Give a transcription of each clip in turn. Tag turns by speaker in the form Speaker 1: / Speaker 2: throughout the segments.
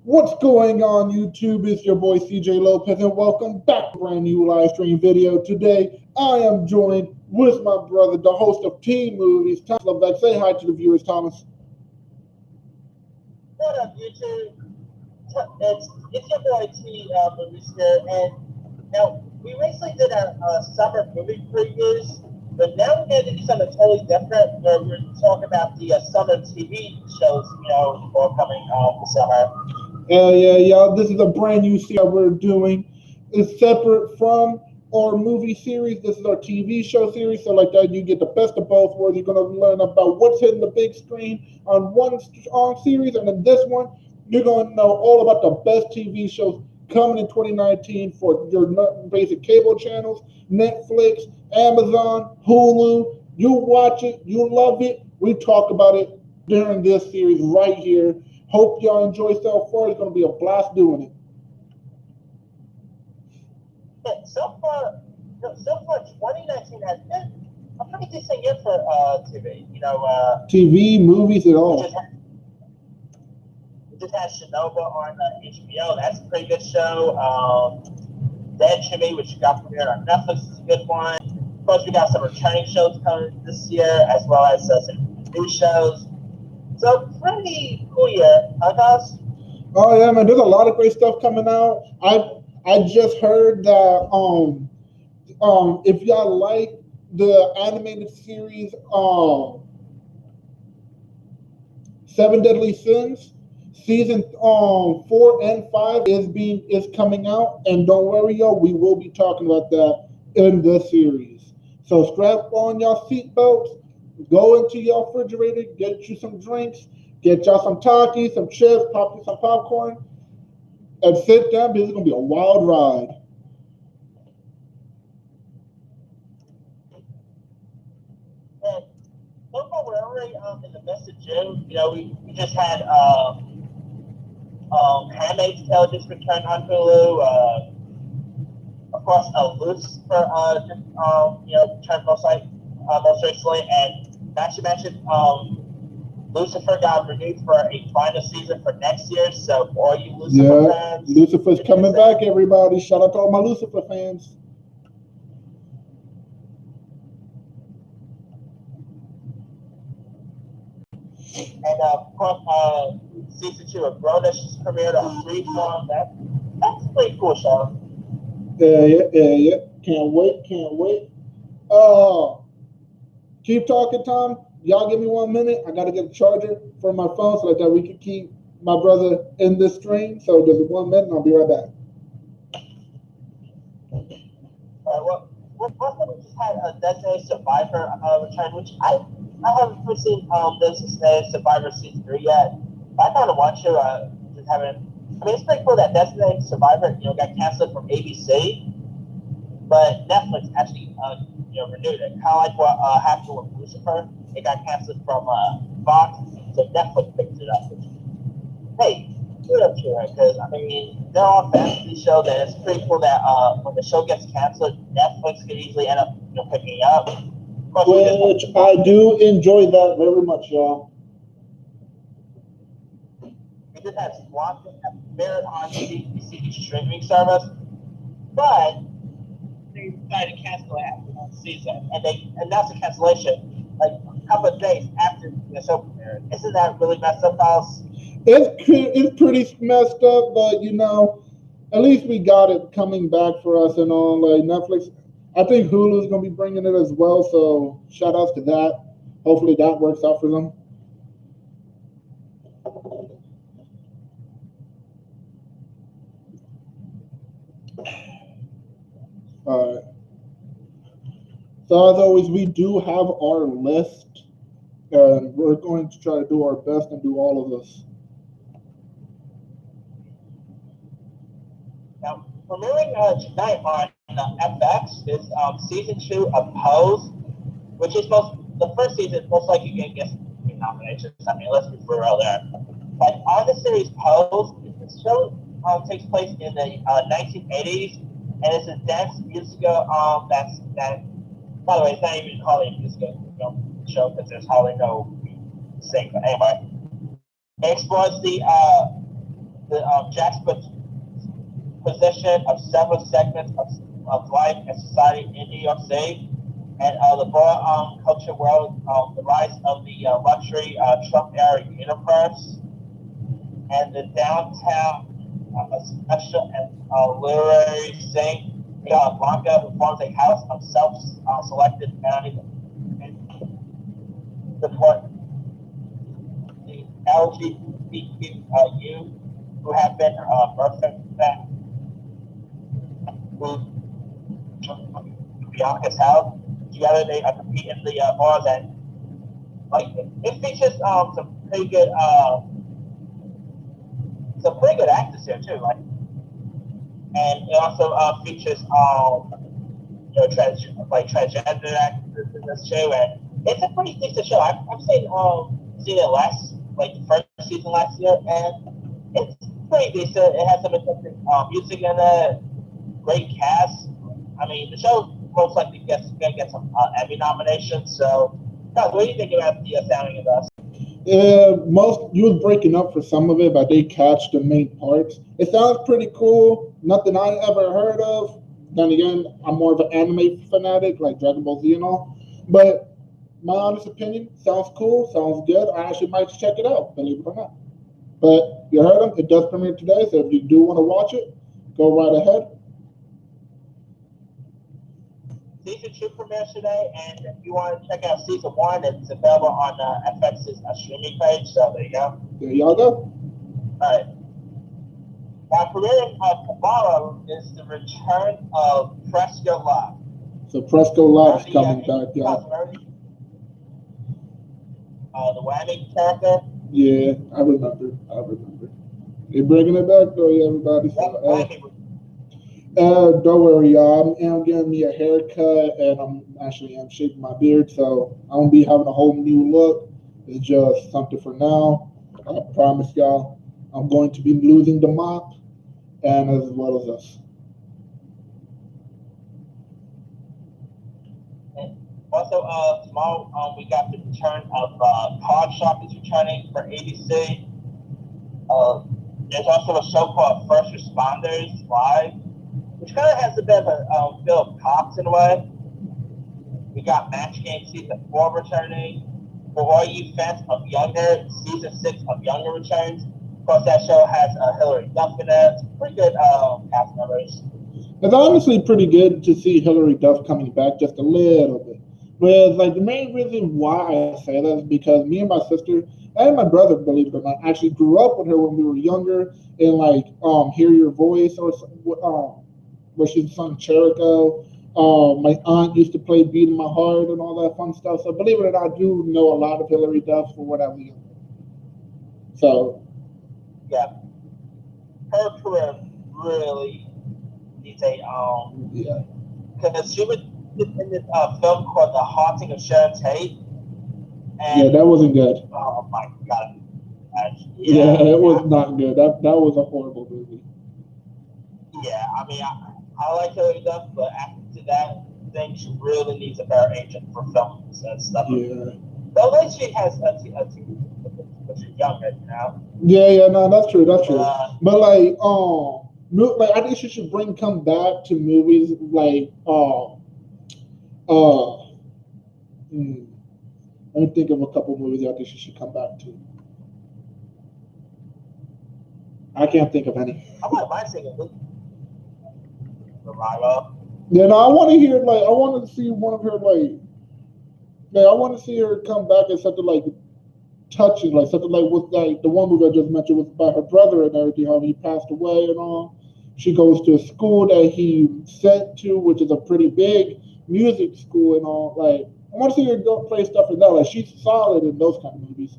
Speaker 1: What's going on YouTube? It's your boy CJ Lopez and welcome back to a brand new live stream video. Today I am joined with my brother, the host of Teen Movies, Thomas Levesque. Say hi to the viewers, Thomas.
Speaker 2: What up, YouTube? It's your boy T Movies here, and now we recently did a summer movie previews, but now we're going to do something totally different, where we're talking about the summer TV shows, all coming this summer.
Speaker 1: Yeah, y'all. This is a brand new series we're doing. It's separate from our movie series. This is our TV show series. So like that, you get the best of both worlds. You're going to learn about what's hitting the big screen on one series, and in this one, you're going to know all about the best TV shows coming in 2019 for your basic cable channels, Netflix, Amazon, Hulu. You watch it, you love it. We talk about it during this series right here. Hope y'all enjoy so far. It's going to be a blast doing it.
Speaker 2: Yeah, so far, 2019 has been a pretty decent year for TV.
Speaker 1: TV, movies, and all.
Speaker 2: We just had Chernobyl on HBO. That's a pretty good show. Dead Jimmy, which got premiered on Netflix, is a good one. Of course, we got some returning shows coming this year, as well as some new shows. So, pretty cool year, huh, guys?
Speaker 1: Oh yeah, man. There's a lot of great stuff coming out. I just heard that if y'all like the animated series Seven Deadly Sins, season 4 and 5 is coming out, and don't worry, y'all, we will be talking about that in this series. So strap on y'all seatbelts, go into your refrigerator, get you some drinks, get y'all some Takis, some chips, pop you some popcorn, and sit down because it's gonna be a wild ride.
Speaker 2: And so far, we're already in the midst of June. We just had Handmaid's Tale just returned on Hulu. Of course, Lucifer returned most recently, and not to mention Lucifer got renewed for a final season for next year. So for all you Lucifer fans,
Speaker 1: Lucifer's coming back, everybody. Shout out to all my Lucifer fans.
Speaker 2: And of course, season 2 of Grownish just premiered on Freeform. That's a pretty cool show.
Speaker 1: Yeah. Can't wait. Keep talking, Tom. Y'all give me 1 minute. I gotta get a charger for my phone so that we can keep my brother in this stream. So just 1 minute, and I'll be right back.
Speaker 2: We just had a Designated Survivor return, which I haven't seen this Designated Survivor season 3 yet. But I kind of want to. Just haven't. I mean, it's pretty cool that Designated Survivor got canceled from ABC, but Netflix actually renewed it. Kind of like what happened with Lucifer. It got canceled from Fox, so Netflix picked it up. Which, hey, good up to her, because I mean they're all fantasy shows, and it's pretty cool that when the show gets canceled, Netflix can easily end up picking it up.
Speaker 1: Which I do enjoy that very much, y'all.
Speaker 2: We just had Swamp Thing that premiered on CBC streaming service, but they decided to cancel it after one season, and that's a cancellation like a couple of days after the show premiered. Isn't that really messed up, House?
Speaker 1: It's pretty messed up, but at least we got it coming back for us and all. Like Netflix, I think Hulu's gonna be bringing it as well. So shout outs to that. Hopefully that works out for them. All right. So as always, we do have our list, and we're going to try to do our best and do all of this.
Speaker 2: Now, premiering tonight on FX is season 2 of Pose, which is the first season most likely going to get nominations. I mean, let's be for real there. But on the series Pose, the show takes place in the 1980s, and it's a dance musical that. By the way, it's not even hardly a musical show because there's hardly no sing. But anyway, it explores the the juxtaposition of several segments of life and society in New York City, and the broad culture world, the rise of the luxury Trump era universe, and the downtown special and literary scene. We got Blanca, who forms a house of self-selected bounty and support the LGBTQ who have been birthed that move Bianca's house. Together they compete in the bars, and like it features some pretty good actors here too, like, and it also features transgender actors in this show, and it's a pretty decent show. I've seen it the first season last year, and it's pretty decent. It has some interesting music in it, great cast. I mean, the show most likely gonna get some Emmy nominations. So, guys, what do you think about the Sounding of Us?
Speaker 1: You was breaking up for some of it, but they catch the main parts. It sounds pretty cool. Nothing I ever heard of. Then again, I'm more of an anime fanatic, like Dragon Ball Z and all. But my honest opinion, sounds cool, sounds good. I actually might check it out, believe it or not. But you heard them. It does premiere today, so if you do want to watch it, go right ahead.
Speaker 2: Season 2 premieres today, and if you want to check out Season 1, it's available on FX's streaming page, so there you go.
Speaker 1: There y'all go.
Speaker 2: Alright. Now, premiering tomorrow is the return of Fresco Live.
Speaker 1: So Fresco Live is coming back, y'all.
Speaker 2: The Whammy character.
Speaker 1: Yeah, I remember. They bringing it back, though, everybody. So, don't worry, y'all. I'm getting me a haircut, and I'm shaving my beard, so I won't be having a whole new look. It's just something for now. I promise y'all, I'm going to be losing the mop, and as well as us.
Speaker 2: Also, tomorrow we got the return of Card Shark is returning for ABC. There's also a show called First Responders Live, which kind of has a bit of a feel of Cops in a way. We got Match Game Season 4 returning. For all you fans of Younger, Season 6 of Younger returns. Of course, that show has Hilary Duff in it. It's pretty good cast members.
Speaker 1: It's honestly pretty good to see Hilary Duff coming back just a little bit. But like the main reason why I say that is because me and my sister and my brother, believe it or not, actually grew up with her when we were younger, and like Hear Your Voice or where she's sung Cherico. My aunt used to play Beat in My Heart and all that fun stuff. So believe it or not, I do know a lot of Hilary Duff for what I was younger. So
Speaker 2: yeah, her career really needs a because she was in this film called The Haunting of Sharon Tate. And,
Speaker 1: yeah, that wasn't good.
Speaker 2: Oh my god.
Speaker 1: Yeah, it was not good. That was a horrible movie.
Speaker 2: Yeah, I mean, I like Hilary Duff, but after that thing, she really needs a better agent for films and stuff.
Speaker 1: Yeah.
Speaker 2: But at least she has a team, but she's younger now.
Speaker 1: Yeah, no, that's true. But like, I think she should come back to movies like, let me think of a couple movies I think she should come back to. I can't think of any.
Speaker 2: I wouldn't mind seeing a movie. Revival.
Speaker 1: Yeah, no, I want to hear I want to see one of her I want to see her come back as something like touching, like something like with like the one movie I just mentioned was about her brother and everything, how he passed away and all. She goes to a school that he sent to, which is a pretty big music school and all. Like, I want to see her go play stuff in that. Like, she's solid in those kind of movies.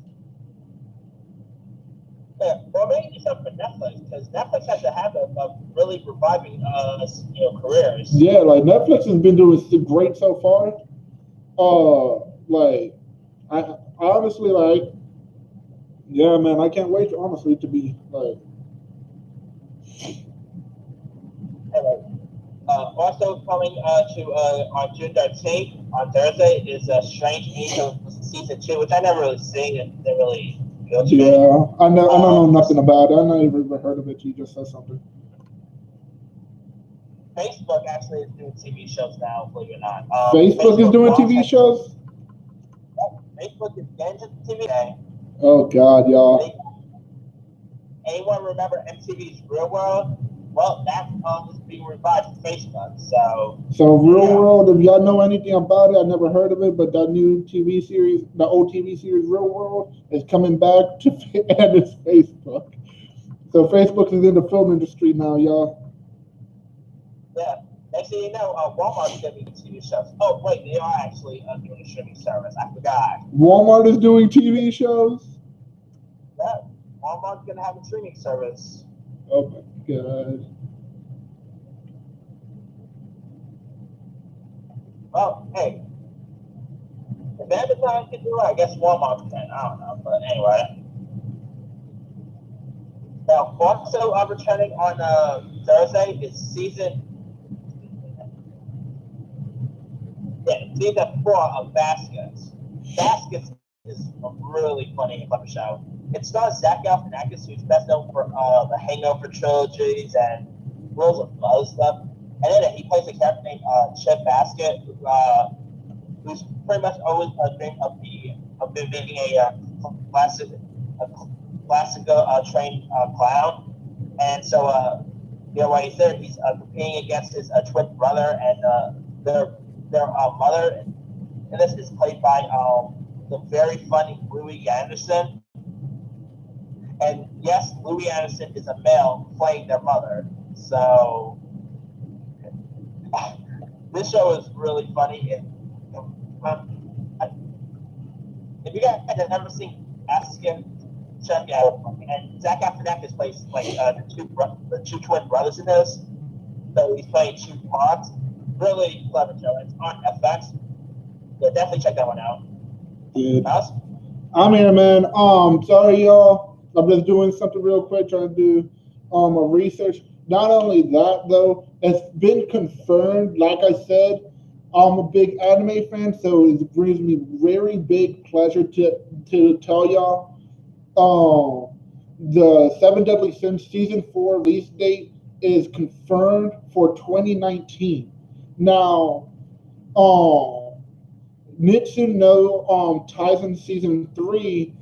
Speaker 2: Yeah, well, maybe something for Netflix, because Netflix has a habit of really reviving, careers.
Speaker 1: Yeah, like Netflix has been doing great so far. I honestly yeah, man, I can't wait honestly to be like.
Speaker 2: Also coming to on June 13th on Thursday is Strange Angels Season 2, which I never really seen and didn't really reveal to me.
Speaker 1: Yeah, I don't know nothing about it. I never even heard of it. You just said something.
Speaker 2: Facebook actually is doing TV shows now, believe it or not.
Speaker 1: Facebook is doing TV shows?
Speaker 2: Facebook is getting to TV today.
Speaker 1: Oh, God, y'all.
Speaker 2: Anyone remember MTV's Real World? Well, that is being revived to Facebook. So
Speaker 1: Real World, if y'all know anything about it, I never heard of it, but that new TV series, the old TV series Real World, is coming back to and it's Facebook. So Facebook is in the film industry now, y'all.
Speaker 2: Yeah. Next thing you know, Walmart's going to be TV shows. Oh, wait, they are actually doing a streaming service. I forgot.
Speaker 1: Walmart is doing TV shows?
Speaker 2: Yeah. Walmart's going to have a streaming service.
Speaker 1: Oh, my God.
Speaker 2: Well, hey. If Amazon can do it, I guess Walmart can. I don't know. But anyway. Now, also returning on Thursday is season 4 of Baskets. Baskets is a really funny and fun show. It stars Zach Galifianakis, who's best known for the Hangover trilogies and Rules of Buzz stuff. And then he plays a character named Chip Basket, who's pretty much always dreamed of being a classical trained clown. And so, while he's there, he's competing against his twin brother and their mother. And this is played by the very funny Louis Anderson. And yes, Louis Anderson is a male playing their mother. So this show is really funny. If you guys have never seen Basket, check it out. And Zach Galifianakis plays like the two twin brothers in this. So he's playing two parts. Really clever show. It's on FX. So definitely check that one out.
Speaker 1: Good. I'm here, man. Sorry, y'all. I'm just doing something real quick, trying to do a research. Not only that, though, it's been confirmed. Like I said, I'm a big anime fan, so it brings me very big pleasure to tell y'all. The Seven Deadly Sins Season 4 release date is confirmed for 2019. Now, Nitsu no Taisen Season 3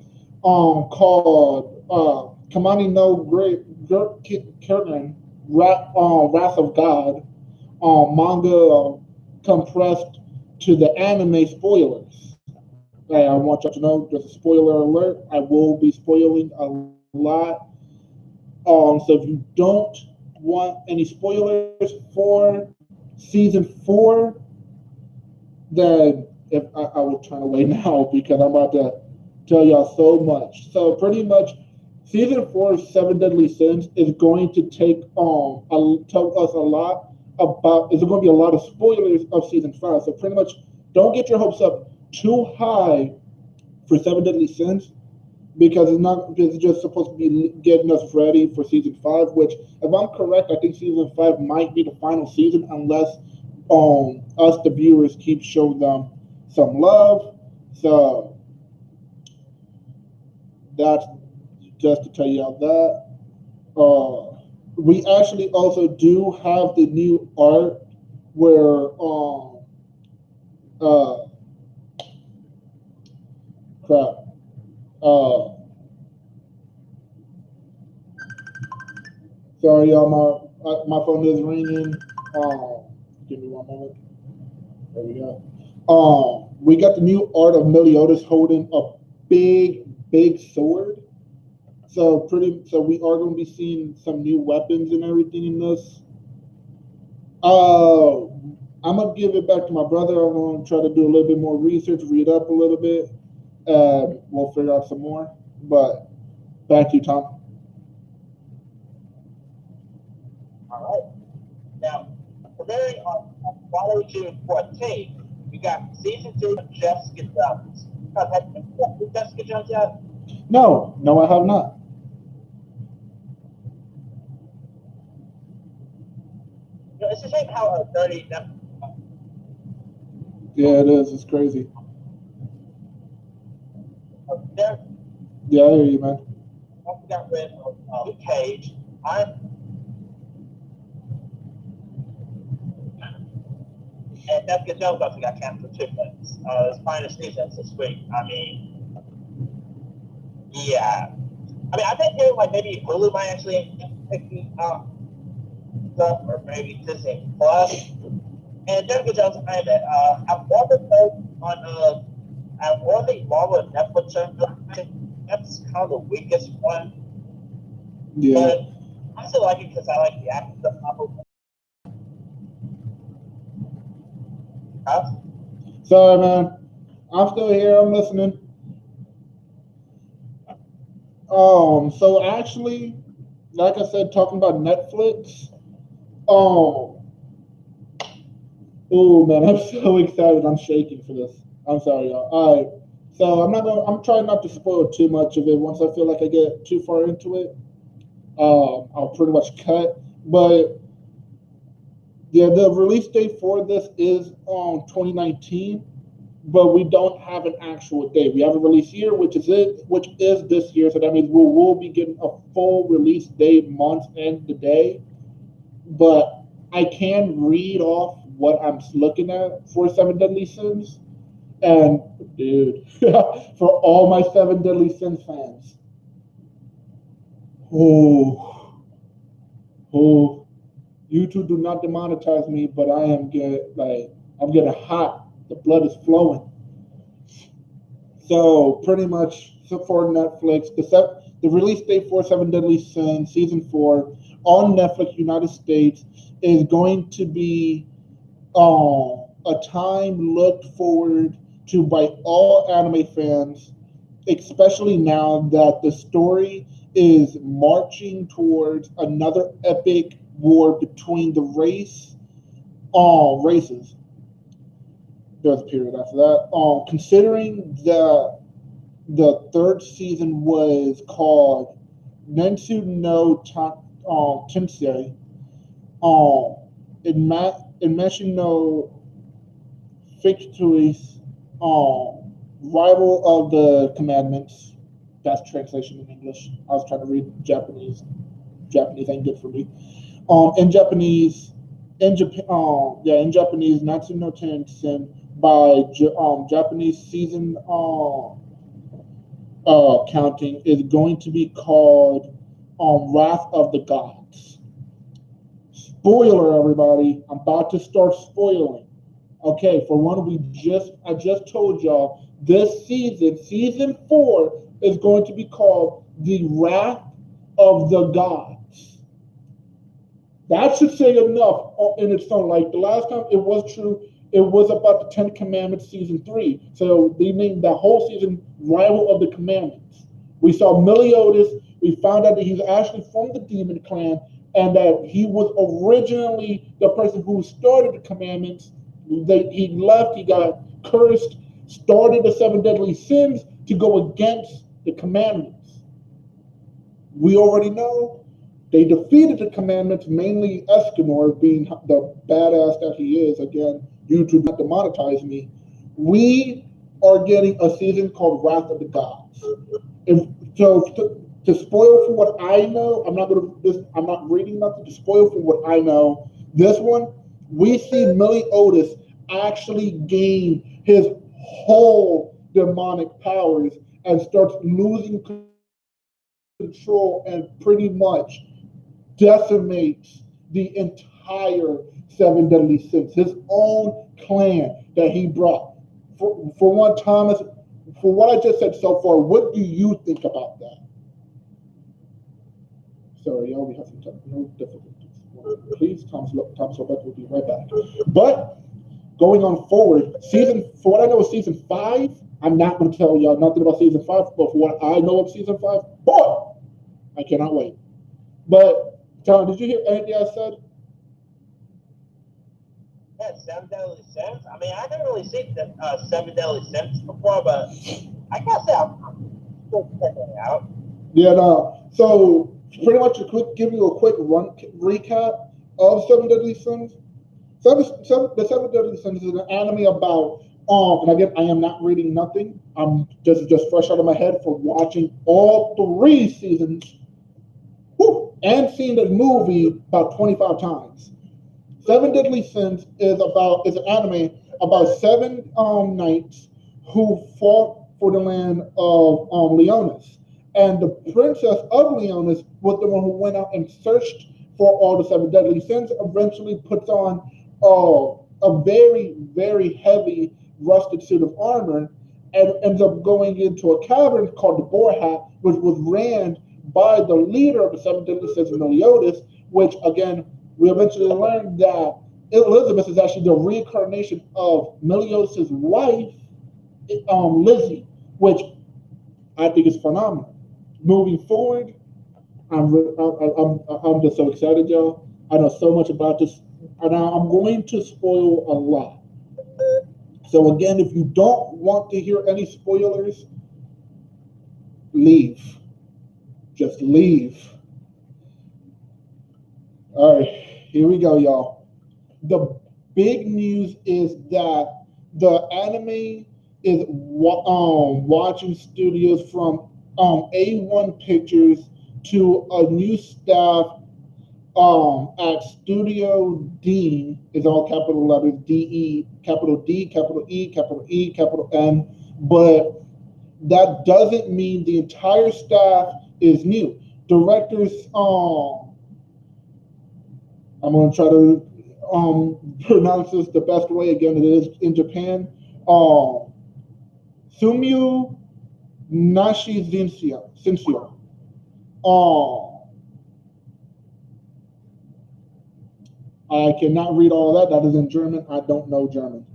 Speaker 1: called Kamani no Great Kurgan Wrath of God manga compressed to the anime spoilers. Hey, I want you to know, just a spoiler alert, I will be spoiling a lot. So if you don't want any spoilers for Season 4, then if I will turn away now because I'm about to tell y'all so much. So pretty much, Season 4 of Seven Deadly Sins is going to tell us a lot about. Is going to be a lot of spoilers of Season 5. So pretty much, don't get your hopes up too high for Seven Deadly Sins because it's just supposed to be getting us ready for Season 5. Which, if I'm correct, I think Season 5 might be the final season unless us the viewers keep showing them some love. So that's just to tell y'all that. We actually also do have the new art where sorry y'all, my phone is ringing. Give me one moment. There we go. We got the new art of Meliodas holding a big sword. So we are going to be seeing some new weapons and everything in this. I'm gonna give it back to my brother. I'm gonna try to do a little bit more research, read up a little bit, and we'll figure out some more. But back to you, Tom.
Speaker 2: All right. Now, premiering on Friday, June 14th, we got Season 2 of Jessica Jones. Have you seen Jessica Jones yet?
Speaker 1: No, I have not.
Speaker 2: You know, it's a shame how dirty that.
Speaker 1: Yeah, it is. It's crazy. Yeah, I hear you, man.
Speaker 2: After we got rid of Luke Cage, and Jessica Jones also got canceled too. But it's final season this week. I mean, yeah. I mean, I think like maybe Hulu might actually pick me up, or maybe Disney Plus. And Jessica Jones, I admit, I've never on I've only Marvel and Netflix shows. That's kind of the weakest one.
Speaker 1: Yeah.
Speaker 2: But I still like it because I like the acting of Marvel.
Speaker 1: Sorry, man. I'm still here. I'm listening. So actually, like I said, talking about Netflix. Oh man, I'm so excited. I'm shaking for this. I'm sorry, y'all. All right. So I'm trying not to spoil too much of it. Once I feel like I get too far into it, I'll pretty much cut. But yeah, the release date for this is 2019, but we don't have an actual date. We have a release year, which is this year. So that means we will be getting a full release date, month, and the day. But I can read off what I'm looking at for Seven Deadly Sins. And dude, for all my Seven Deadly Sins fans, oh, YouTube do not demonetize me, but I'm getting hot. The blood is flowing. So pretty much for Netflix, the release date for Seven Deadly Sins season 4 on Netflix United States is going to be a time looked forward to by all anime fans, especially now that the story is marching towards another epic war between the races. There's a period after that. Considering that the third season was called Nensu no Tensei, Inmeshi no Fictuis, Rival of the Commandments. That's translation in English. I was trying to read Japanese. Japanese ain't good for me. In Japanese, in Japanese, Natsu no Tensen by Japanese season counting is going to be called Wrath of the Gods. Spoiler, everybody! I'm about to start spoiling. Okay, for one, I just told y'all this season 4, is going to be called the Wrath of the Gods. That should say enough in its own. Like the last time it was true, it was about the 10 Commandments season 3. So they named that whole season Rival of the Commandments. We saw Meliodas. We found out that he's actually from the Demon Clan and that he was originally the person who started the commandments. He left, he got cursed, started the 7 deadly sins to go against the commandments. We already know they defeated the commandments, mainly Escanor being the badass that he is. Again, YouTube not demonetize me. We are getting a season called Wrath of the Gods. To spoil from what I know, I'm not reading nothing. To spoil from what I know, this one we see Meliodas actually gain his whole demonic powers and starts losing control and pretty much decimates the entire 7 deadly sins, his own clan that he brought. For one, Thomas, for what I just said so far, what do you think about that? Sorry, y'all, we have some technical difficulties. Please, Thomas Lopez will be right back. But going on forward, for what I know of season 5, I'm not going to tell y'all nothing about season 5, but for what I know of season 5, boy, I cannot wait. But, Tom, did you hear anything I said?
Speaker 2: Yeah, 7 Deadly Sins. I mean, I didn't really see the 7 Deadly Sins before, but I guess I'm still checking it out.
Speaker 1: Yeah, no. So, pretty much give you a quick recap of 7 Deadly Sins. The 7 Deadly Sins is an anime about And again, I am not reading nothing. I'm just fresh out of my head for watching all 3 seasons. Whew, and seen the movie about 25 times. Seven Deadly Sins is an anime about 7 knights who fought for the land of Leonis. And the princess of Leonis was the one who went out and searched for all the 7 deadly sins. Eventually puts on a very, very heavy rusted suit of armor and ends up going into a cavern called the Boar Hat, which was ran by the leader of the 7 deadly sins, Meliodas, which again we eventually learned that Elizabeth is actually the reincarnation of Meliodas' wife, Lizzie, which I think is phenomenal. Moving forward, I'm just so excited, y'all. I know so much about this, and I'm going to spoil a lot. So again, if you don't want to hear any spoilers, leave. Just leave. All right, here we go, y'all. The big news is that the anime is watching studios from A1 Pictures to a new staff at Studio D, is all capital letters, DE, capital D, capital E, capital E, capital N, but that doesn't mean the entire staff is new. Directors, I'm going to try to pronounce this the best way, again, it is in Japan. Sumio Nashizinsio. I cannot read all of that. That is in German. I don't know German.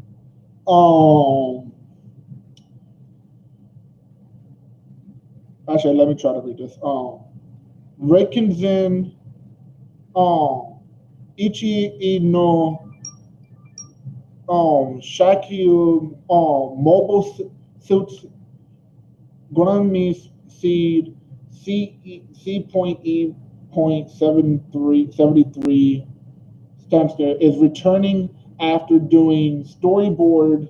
Speaker 1: Actually, let me try to read this. Reikenzen Ichi no Shakyu mobile suits Grammy seed C.E.73 Stamster is returning after doing storyboards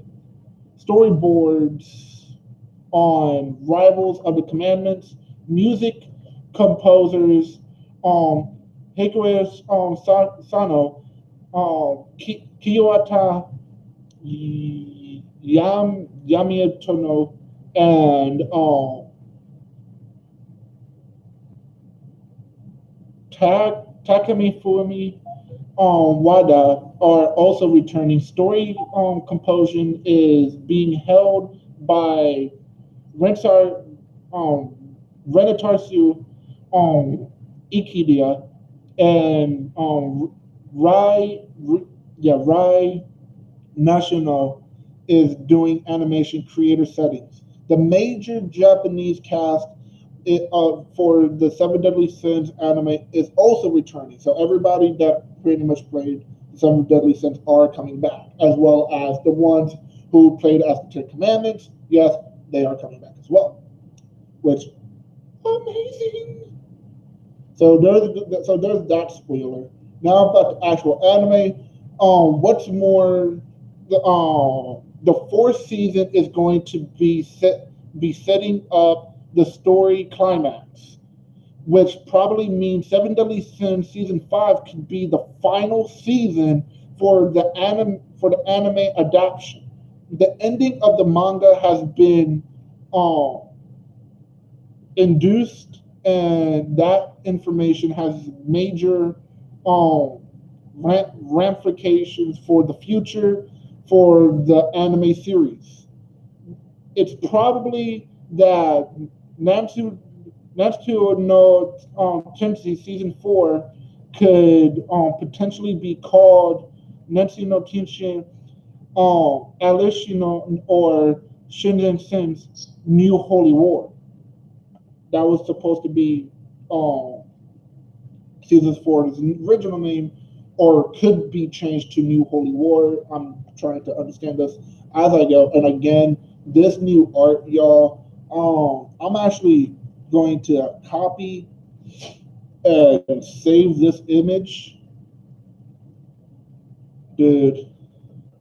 Speaker 1: on Rivals of the Commandments. Music composers Hikaru Sano, Kiyota Yamatono, and Takami Fumi Wada are also returning. Story composition is being held by Renatarsu Ikidia and Rai National is doing animation creator settings. The major Japanese cast for the 7 deadly sins anime is also returning. So everybody that pretty much played the 7 deadly sins are coming back, as well as the ones who played as the 10 Commandments. Yes, they are coming back as well, which amazing. So there's that spoiler. Now about the actual anime. What's more, the 4th season is going to be setting up the story climax, which probably means 7 deadly sins season 5 could be the final season for the anime adaptation. The ending of the manga has been induced, and that information has major ramifications for the future for the anime series. It's probably that Natsu no Tensei season 4 could potentially be called Natsu no Tensei Alishino or Shinzen Sen's New Holy War. That was supposed to be season 4's original name, or could be changed to New Holy War. I'm trying to understand this as I go. And again, this new art, y'all, I'm actually going to copy and save this image. Dude,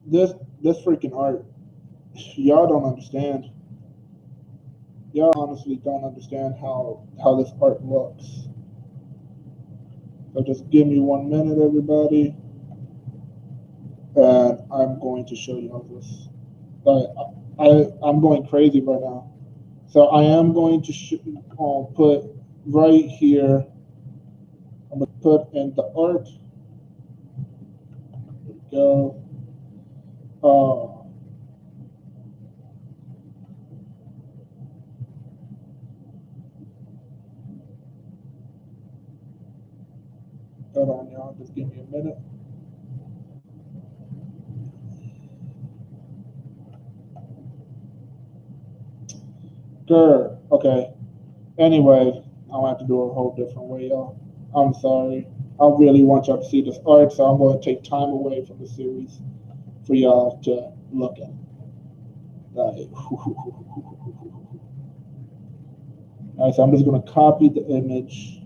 Speaker 1: this freaking art y'all don't understand. Y'all honestly don't understand how this art looks. So just give me 1 minute, everybody, and I'm going to show you all this. I'm going crazy right now. So I am going to put right here. I'm going to put in the art. There we go. Hold on, y'all. Just give me a minute. Grr. Okay. Anyway, I'll have to do it a whole different way, y'all. I'm sorry. I really want y'all to see this art, so I'm going to take time away from the series for y'all to look at. Like, all right, so I'm just going to copy the image.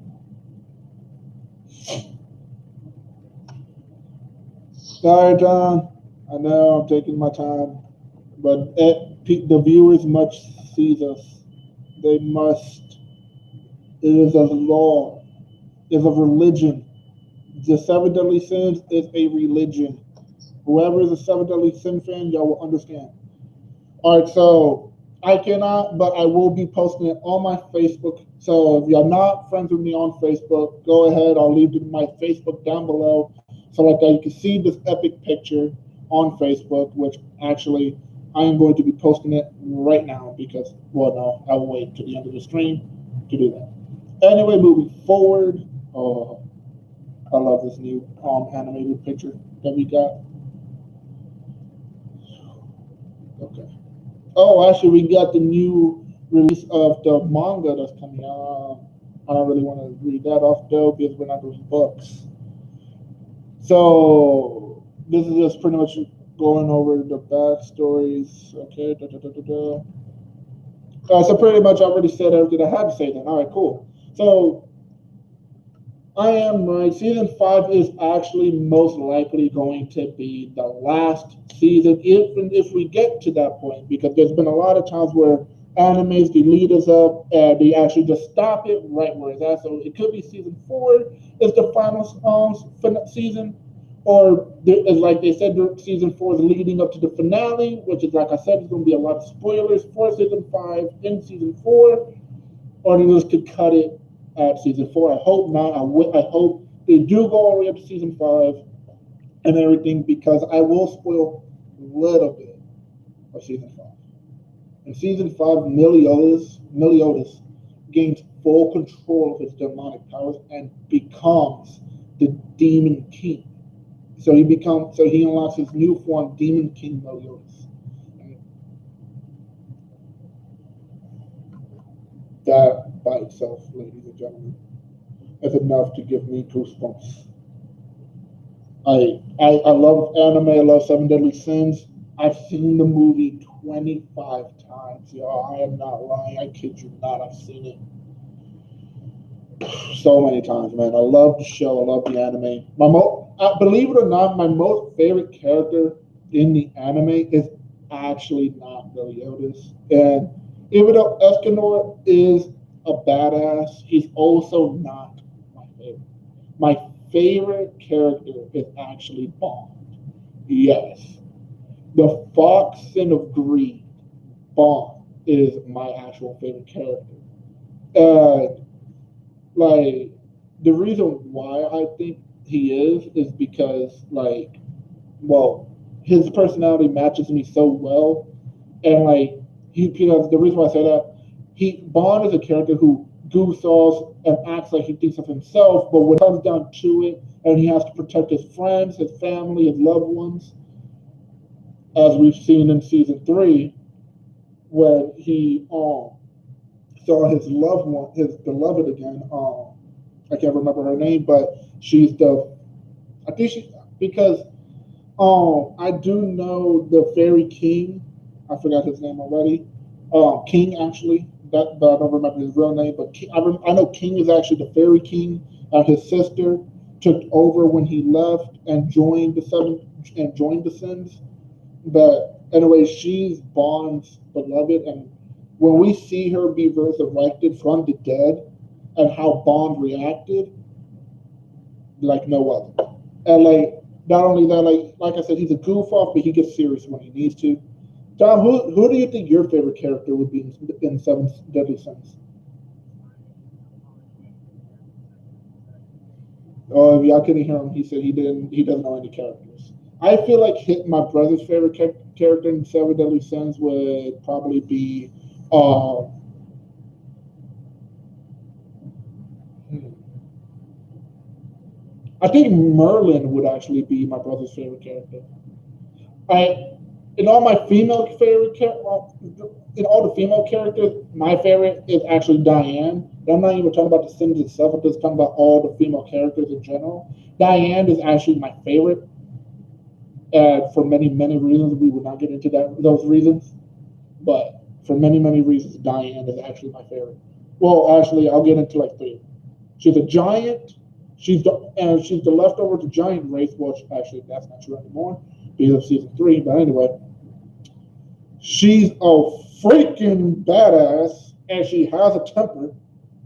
Speaker 1: Sorry, John. I know I'm taking my time, but the viewers must see this. They must. It is a law. It is a religion. The Seven Deadly Sins is a religion. Whoever is a Seven Deadly Sin fan, y'all will understand. All right, so I cannot, but I will be posting it on my Facebook. So if you're not friends with me on Facebook, go ahead. I'll leave my Facebook down below. So like that, you can see this epic picture on Facebook, which actually I am going to be posting it right now because, well, no, I will wait to the end of the stream to do that. Anyway, moving forward, I love this new animated picture that we got. Okay. Oh, actually, we got the new release of the manga that's coming out. I don't really want to read that off though because we're not doing books. So this is just pretty much going over the backstories. Okay. So pretty much I already said everything I had to say then. All right, cool. So I am right. Season 5 is actually most likely going to be the last season, even if we get to that point, because there's been a lot of times where animes they lead us up and they actually just stop it right where it's at. So it could be season 4 is the final season, or it's like they said, season 4 is leading up to the finale, which is like I said, there's going to be a lot of spoilers for season 5 in season 4, or they just could cut it at season 4. I hope not. I hope they do go all the way up to season 5 and everything, because I will spoil a little bit of season 5. In season 5, Meliodas gains full control of his demonic powers and becomes the Demon King. So he unlocks his new form, Demon King Meliodas. That by itself, ladies and gentlemen, is enough to give me goosebumps. I love anime. I love Seven Deadly Sins. I've seen the movie 25 times, y'all. I am not lying. I kid you not. I've seen it so many times, man. I love the show. I love the anime. Believe it or not, my most favorite character in the anime is actually not Meliodas. And even though Escanor is a badass, he's also not my favorite. My favorite character is actually Bond. Yes. The Fox Sin of Greed, Bond, is my actual favorite character. And, like, the reason why I think he is because, like, well, his personality matches me so well. And, like, because the reason why I say that, Bond is a character who goofs off and acts like he thinks of himself, but when it comes down to it, and he has to protect his friends, his family, his loved ones, as we've seen in season 3, when he saw his loved one, his beloved again. I can't remember her name, but because I do know the fairy king. I forgot his name already. King, actually, but I don't remember his real name. But I know King is actually the fairy king. His sister took over when he left and joined the Sins. But Anyway, she's Bond's beloved, and when we see her be resurrected from the dead, and how Bond reacted, like no other. And like not only that, like I said, he's a goof off, but he gets serious when he needs to. Tom, who do you think your favorite character would be in Seven Deadly Sins? Oh, if y'all couldn't hear him, he said he doesn't know any characters. I feel like my brother's favorite character in Seven Deadly Sins would probably be, uh, hmm, I think Merlin would actually be my brother's favorite character. I in all my female favorite in all the female characters, my favorite is actually Diane. And I'm not even talking about the Sims itself. I'm just talking about all the female characters in general. Diane is actually my favorite, for many reasons. We will not get into those reasons, but for many reasons, Diane is actually my favorite. Well, actually, I'll get into like three. She's a giant. She's the leftover to giant race. Well, actually, that's not true anymore because of season 3. But anyway, she's a freaking badass, and she has a temper.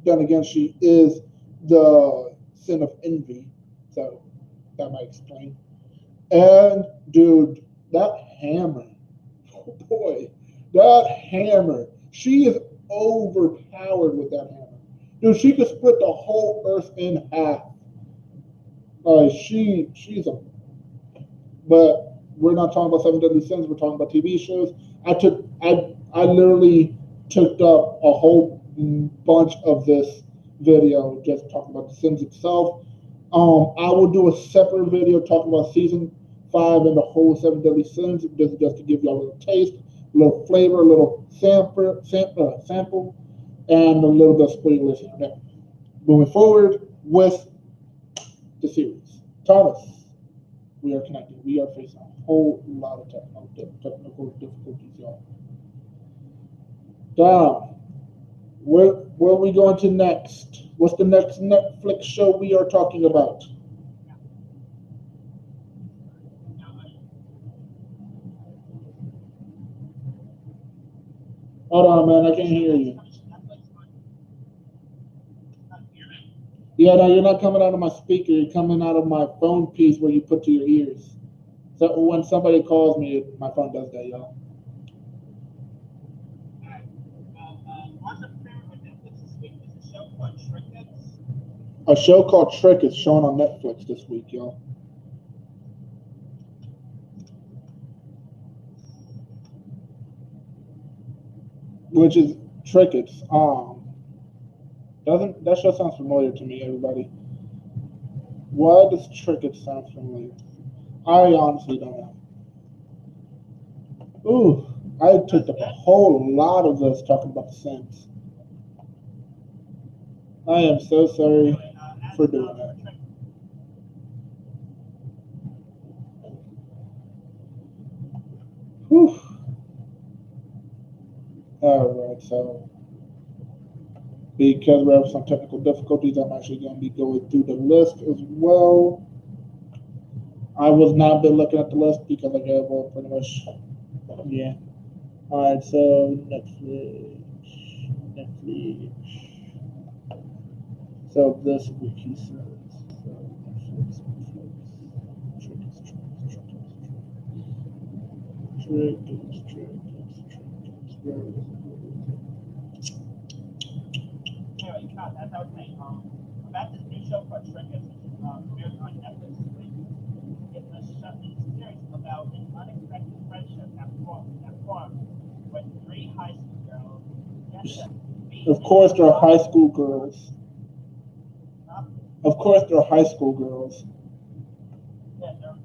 Speaker 1: Then again, she is the sin of envy, so that might explain. And dude, that hammer, oh boy, that hammer, she is overpowered with that hammer. Dude, she could split the whole earth in half. She's a, but we're not talking about Seven Deadly Sins. We're talking about TV shows. I literally took up a whole bunch of this video just talking about The Sims itself. I will do a separate video talking about season 5 and the whole Seven Deadly Sins, just to give y'all a little taste, a little flavor, a little sample, and a little bit of spoilers here and there. Moving forward with the series. Thomas, we are connected. We are facing a whole lot of technical difficulties, y'all. Dom, where are we going to next? What's the next Netflix show we are talking about? Hold on, man. I can't hear you. Yeah, no, you're not coming out of my speaker. You're coming out of my phone piece where you put to your ears. So when somebody calls me, my phone does that, y'all. A show called Trick is showing on Netflix this week, y'all. Which is Trick. It's doesn't that show sounds familiar to me, everybody? Why does Trick it sound familiar? I honestly don't know. Ooh, I took up a whole lot of this talking about The Sims. I am so sorry for doing that. Whew. Alright, so because we have some technical difficulties, I'm actually going to be going through the list as well. I was not been looking at the list because I got pretty much, yeah. Alright, so Netflix. So this week he says, so Netflix.
Speaker 2: Anyway, as I was saying, about this new show called Trick, which is premiering on Netflix this week. It's a series about an unexpected friendship that formed with 3 high school girls.
Speaker 1: Of course, they're high school girls. Of course, they're high school girls.
Speaker 2: Yeah, they're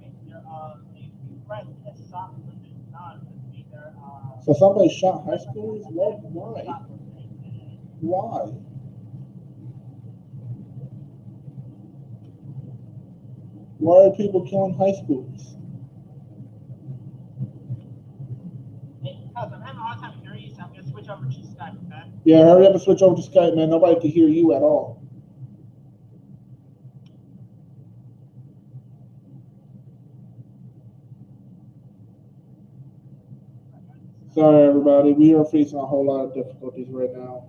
Speaker 2: friends that shot
Speaker 1: So somebody shot high schoolers? Why? Why? Why are people killing high schoolers?
Speaker 2: Because I'm having a hard time hearing you, so I'm going to switch over to Skype, okay?
Speaker 1: Yeah, hurry up and switch over to Skype, man. Nobody can hear you at all. Sorry, everybody. We are facing a whole lot of difficulties right now.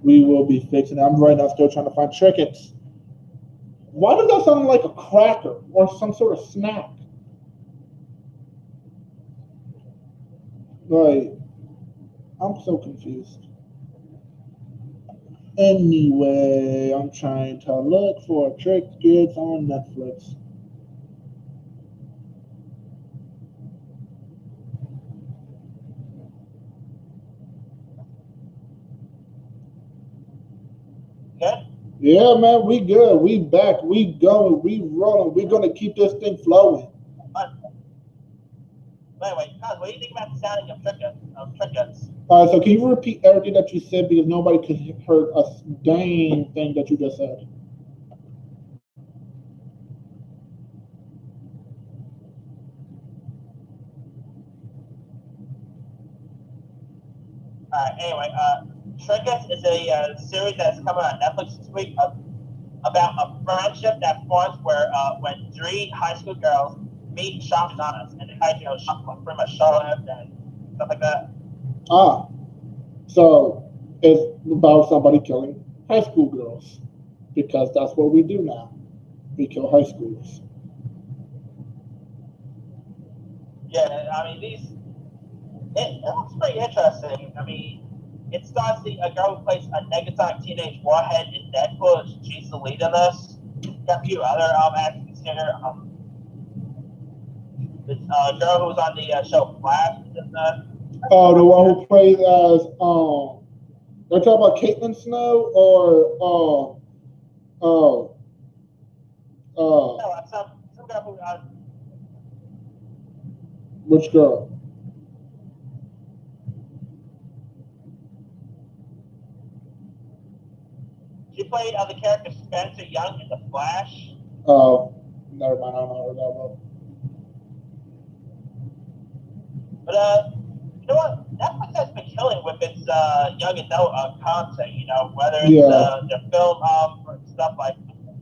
Speaker 1: We will be fixing it. I'm right now still trying to find trinkets. Why does that sound like a cracker or some sort of snack? Like, I'm so confused. Anyway, I'm trying to look for trinkets on Netflix.
Speaker 2: Good?
Speaker 1: Yeah, man, we good. We back. We going. We rolling. We gonna keep this thing flowing.
Speaker 2: Wait, guys, what do you think about the sounding of trinkets?
Speaker 1: All right, so can you repeat everything that you said because nobody could hear a dang thing that you just said?
Speaker 2: Anyway, Trinkets is a series that's coming on Netflix this week about a friendship that forms where when three high school girls meet shoplifters and they pretty much shoplift and stuff like that.
Speaker 1: Ah, so it's about somebody killing high school girls because that's what we do now. We kill high schoolers.
Speaker 2: Yeah, I mean it looks pretty interesting. I mean, it stars a girl who plays a negative teenage warhead in Deadpool. She's the lead in this. Got a few other actors here. This girl who's on the show Flash.
Speaker 1: Oh, the one who plays as they're talking about Caitlin Snow or
Speaker 2: No, some girl who
Speaker 1: which girl?
Speaker 2: she played the character Spencer Young in The Flash.
Speaker 1: Oh, never mind. I don't know her that well.
Speaker 2: But you know what? Netflix has been killing with its young adult content. You know, whether it's the film stuff like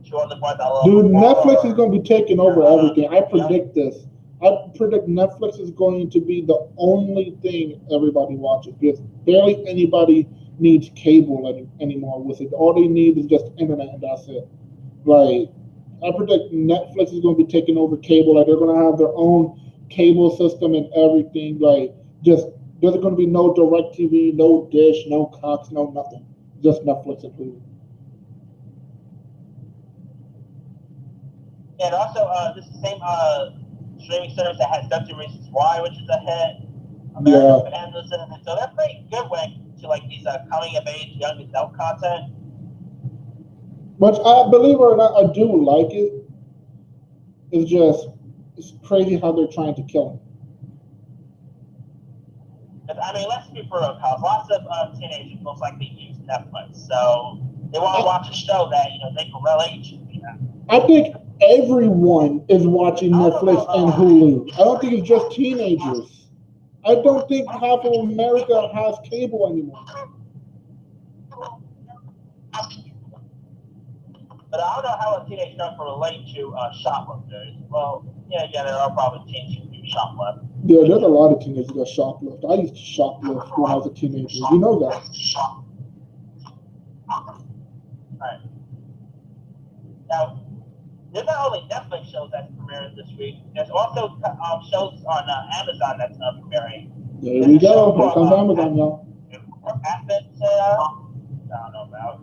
Speaker 2: Two Other Boys I Love.
Speaker 1: Dude, Netflix is going to be taking over everything. I predict this. I predict Netflix is going to be the only thing everybody watches because barely anybody needs cable anymore with it. All they need is just internet and that's it. Like, I predict Netflix is going to be taking over cable. Like, they're going to have their own cable system and everything. Like, just there's going to be no DirecTV, no Dish, no Cox, no nothing. Just Netflix and Hulu.
Speaker 2: And also, this is the same streaming service that has 13 Reasons Why, which is a hit. American Families, and so they're pretty good when it comes to like these coming of age young adult content.
Speaker 1: Which I believe it or not, I do like it. It's crazy how they're trying to kill him.
Speaker 2: I mean, let's be for real, cause lots of teenagers most likely use Netflix, so they want to watch a show that they can relate to. You know?
Speaker 1: I think everyone is watching Netflix and Hulu. I don't think it's just teenagers. I don't think half of America has cable anymore.
Speaker 2: But I don't know how a teenage girl can relate to shoplifters. Well, yeah, there are probably teens who do shoplift.
Speaker 1: Yeah, there's a lot of teenagers that shoplift. I used to shoplift when I was a teenager. You know that.
Speaker 2: Right. Now, there's not only Netflix shows that's premiering this week. There's also shows on Amazon that's premiering.
Speaker 1: There we go. Here comes Amazon, y'all.
Speaker 2: Abbott, I don't know about.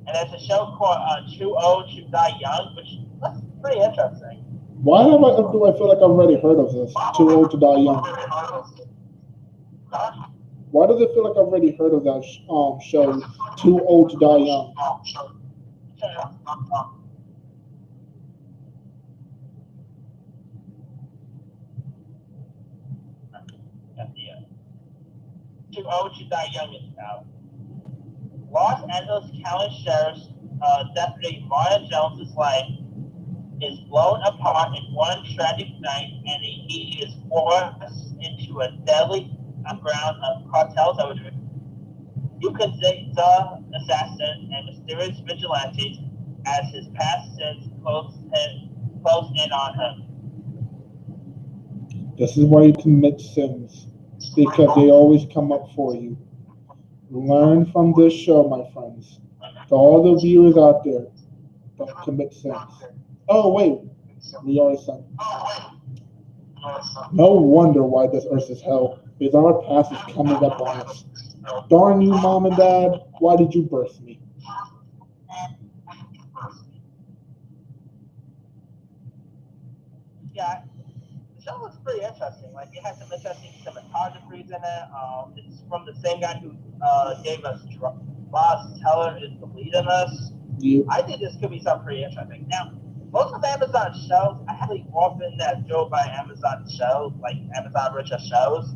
Speaker 2: And there's a show called Too Old to Die Young, which looks pretty interesting.
Speaker 1: Why do I feel like I've already heard of this? Too Old to Die Young. Why does it feel like I've already heard of that show, Too Old to Die Young? Too Old to Die Young is out. Los Angeles County Sheriff's Deputy Martin Jones's life is blown apart in one tragic night, and he is forced into a deadly underground cartel soldier. You can see the assassin and mysterious vigilantes as his past sins close in on him. This is why you commit sins. because they always come up for you. Learn from this show, my friends. To all the viewers out there, don't commit sins. Oh wait, we are sons. No wonder why this earth is hell, because our past is coming up on us. Darn you, mom and dad, why did you birth me?
Speaker 2: Yeah, the show was pretty interesting. Like, it had some interesting cinematography in it. It's from the same guy who gave us Ross Teller is the lead in this.
Speaker 1: You.
Speaker 2: I think this could be something pretty interesting. Now, most of Amazon shows, I haven't often that go by Amazon shows, like Amazon Richer shows,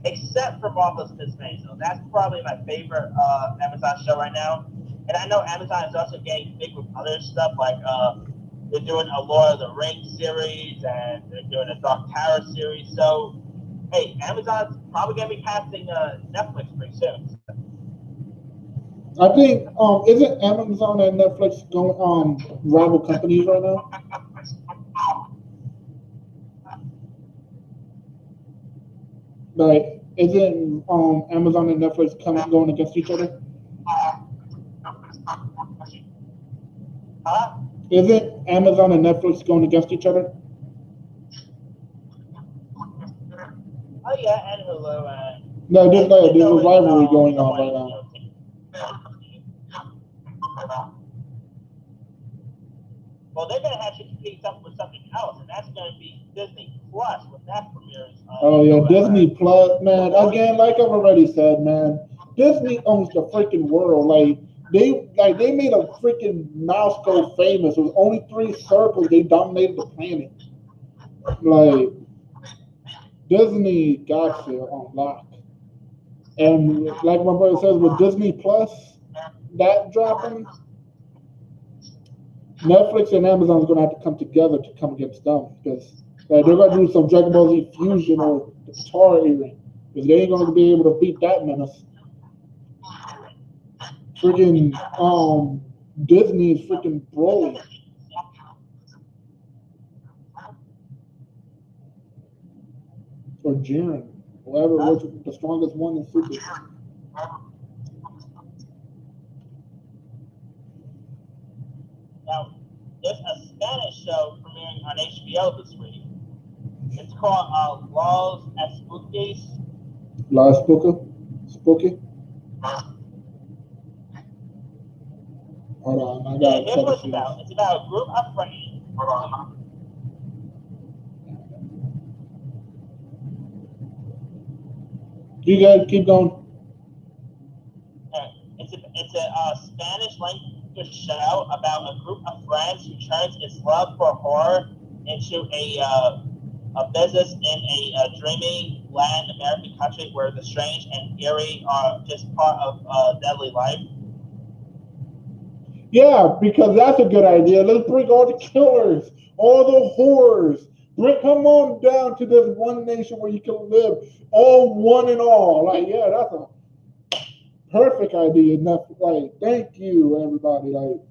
Speaker 2: except for Marvelous Miss Maisel. That's probably my favorite Amazon show right now. And I know Amazon is also getting big with other stuff, like they're doing a Lord of the Rings series, and they're doing a Dark Tower series. So, hey, Amazon's probably going to be passing Netflix pretty soon.
Speaker 1: I think isn't Amazon and Netflix going rival companies right now? Like, isn't Amazon and Netflix going against each other?
Speaker 2: Huh?
Speaker 1: Isn't Amazon and Netflix going against each other?
Speaker 2: Oh yeah, and Hulu.
Speaker 1: No, there's a rivalry going on right now.
Speaker 2: Well, they're going to have to compete with something else, and that's going to be Disney Plus when that premieres.
Speaker 1: Oh yeah, Disney Plus, man. Again, like I've already said, man, Disney owns the freaking world. Like they made a freaking mouse go famous. With only 3 circles, they dominated the planet. Like Disney got you on lock. And like my brother says, with Disney Plus, that dropping, Netflix and Amazon's gonna have to come together to come against them, because they're gonna do some Dragon Ball Z fusion or the Tar earring, because they ain't gonna be able to beat that menace. Freaking Disney is freaking Broly. Or Jiren, whoever was the strongest one in Super.
Speaker 2: Now, there's a Spanish show premiering on HBO this week. It's called Los Espookies.
Speaker 1: La Spooky? Hold on, I got
Speaker 2: Here's what it's about. It's about a group of friends.
Speaker 1: You guys keep going.
Speaker 2: It's a Spanish language show about a group of friends who turns its love for horror into a business in a dreamy Latin American country where the strange and eerie are just part of daily life.
Speaker 1: Yeah, because that's a good idea. Let's bring all the killers, all the horrors. Come on down to this one nation where you can live, all one and all. Like, yeah, that's a perfect idea. Like, thank you, everybody. Like,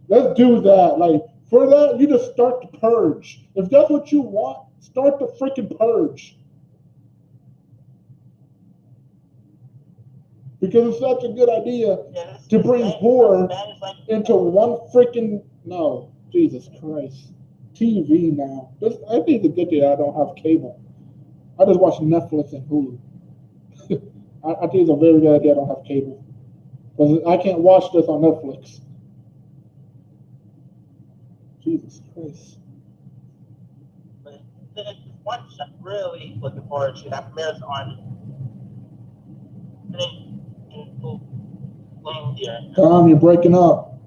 Speaker 1: let's do that. Like, for that, you just start the purge. If that's what you want, start the freaking purge. Because it's such a good idea to bring horror into one freaking Jesus Christ. TV now. I think it's a good thing I don't have cable. I just watch Netflix and Hulu. I think it's a very good idea I don't have cable. Because I can't watch this on Netflix. Jesus Christ.
Speaker 2: There's one show I'm really looking forward to that premieres on
Speaker 1: Tom, you're breaking up.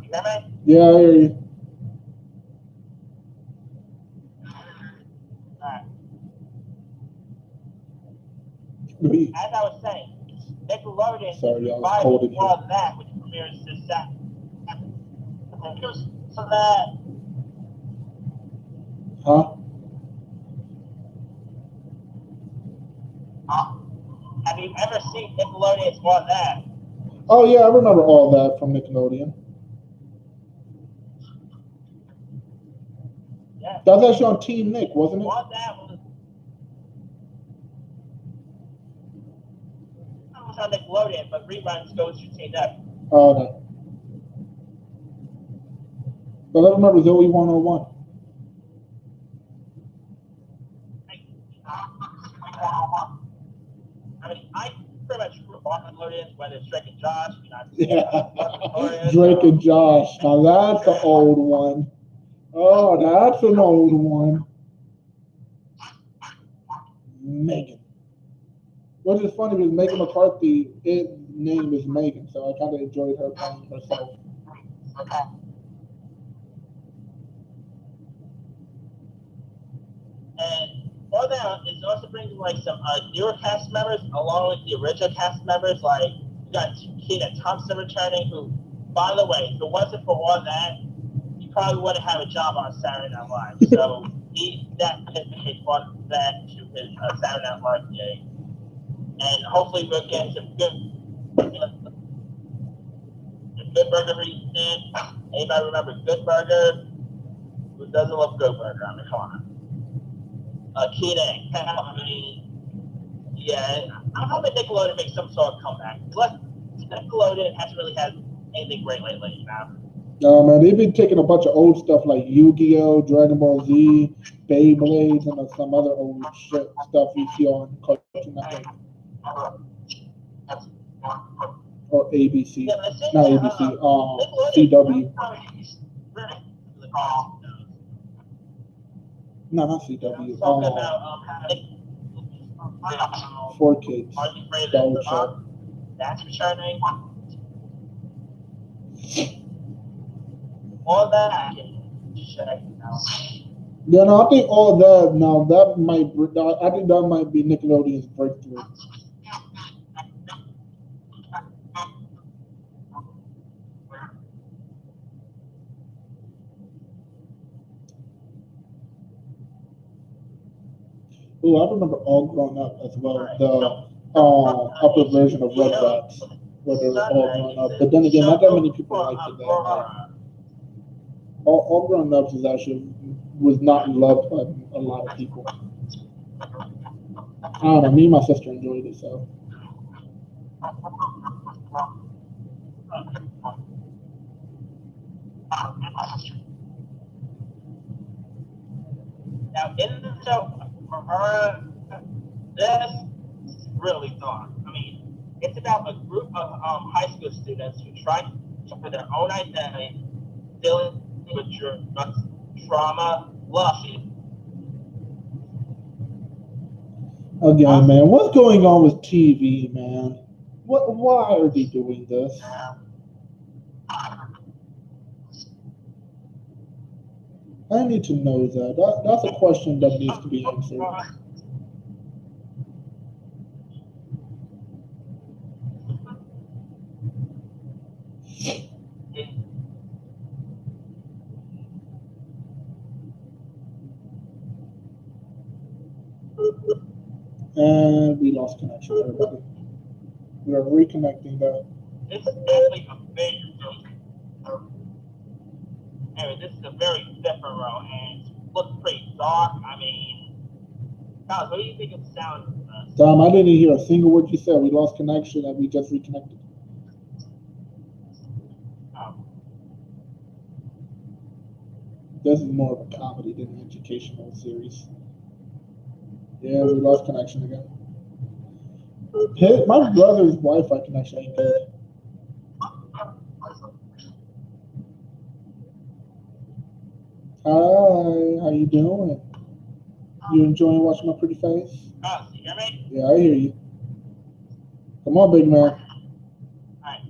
Speaker 2: You hear me?
Speaker 1: Yeah, I hear you.
Speaker 2: Alright.
Speaker 1: Me.
Speaker 2: As I was saying, Nickelodeon
Speaker 1: Sorry, y'all, it's cold in here.
Speaker 2: World of That, which premieres this Saturday. So that
Speaker 1: Huh?
Speaker 2: have you ever seen Nickelodeon's World of That?
Speaker 1: Oh, yeah, I remember all that from Nickelodeon.
Speaker 2: Yeah.
Speaker 1: That was actually on Teen Nick, wasn't it?
Speaker 2: All that was on Nickelodeon, but reruns goes to Teen Nick.
Speaker 1: Oh, no. But I remember Zoe 101.
Speaker 2: I mean, I pretty much grew up on Nickelodeon, whether it's Drake and Josh,
Speaker 1: Yeah. Drake and Josh. Now that's an old one. Oh, that's an old one. Megan. Which is funny because Megan McCarthy, his name is Megan, so I kind of enjoyed her playing herself.
Speaker 2: And all that is also bringing like some newer cast members along with the original cast members. Like you got Kenan Thompson returning, who, by the way, if it wasn't for all that, he probably wouldn't have a job on Saturday Night Live. So he definitely brought that to his Saturday Night Live day. And hopefully we'll get some good Burger recent. Anybody remember Good Burger? Who doesn't love Good Burger? I mean, come on. Kenan, I mean, yeah, I'm hoping Nickelodeon makes some sort of comeback. Plus, Nickelodeon hasn't really had anything great lately, you know?
Speaker 1: No, man, they've been taking a bunch of old stuff like Yu-Gi-Oh, Dragon Ball Z, Beyblades, and some other old shit stuff you see on Cartoon Network. Or ABC.
Speaker 2: Yeah,
Speaker 1: Not ABC, CW. No, not CW. For Kids. Old show.
Speaker 2: That's returning. All that I can check now.
Speaker 1: Yeah, no, I think all that now that might. I think that might be Nickelodeon's breakthrough. Oh, I remember All Grown Up as well. The upper version of Rugrats, where they're all grown up. But then again, not that many people liked it. All Grown Ups was not loved by a lot of people. I don't know. Me and my sister enjoyed it, so.
Speaker 2: Now, in the show, this is really dark. I mean, it's about a group of high school students who try to for their own identity, dealing with drugs, trauma, losses.
Speaker 1: Again, man, what's going on with TV, man? Why are they doing this? I need to know that. That's a question that needs to be answered. And we lost connection, everybody. We are reconnecting that.
Speaker 2: This is definitely a big deal. Anyway, this is a very different row, and it looks pretty dark. I mean, guys, what do you think of the sound of this?
Speaker 1: Dom, I didn't hear a single word you said. We lost connection and we just reconnected. This is more of a comedy than an educational series. Yeah, we lost connection again. My brother's Wi-Fi connection ain't good. Hi, how you doing? You enjoying watching my pretty face?
Speaker 2: Oh, you hear me?
Speaker 1: Yeah, I hear you. Come on, big man.
Speaker 2: Alright,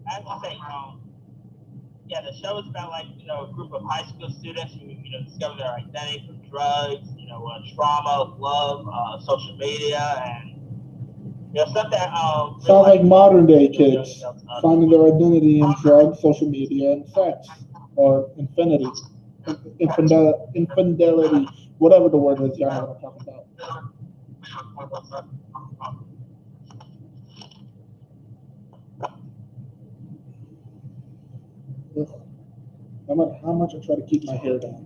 Speaker 2: as I say, yeah, the show is about like, a group of high school students who, discover their identity from drugs, trauma, love, social media, and stuff that
Speaker 1: sounds like modern day kids finding their identity in drugs, social media, and sex, or infinity, infidelity, whatever the word is. Y'all know what I'm talking about. No matter how much I try to keep my hair down.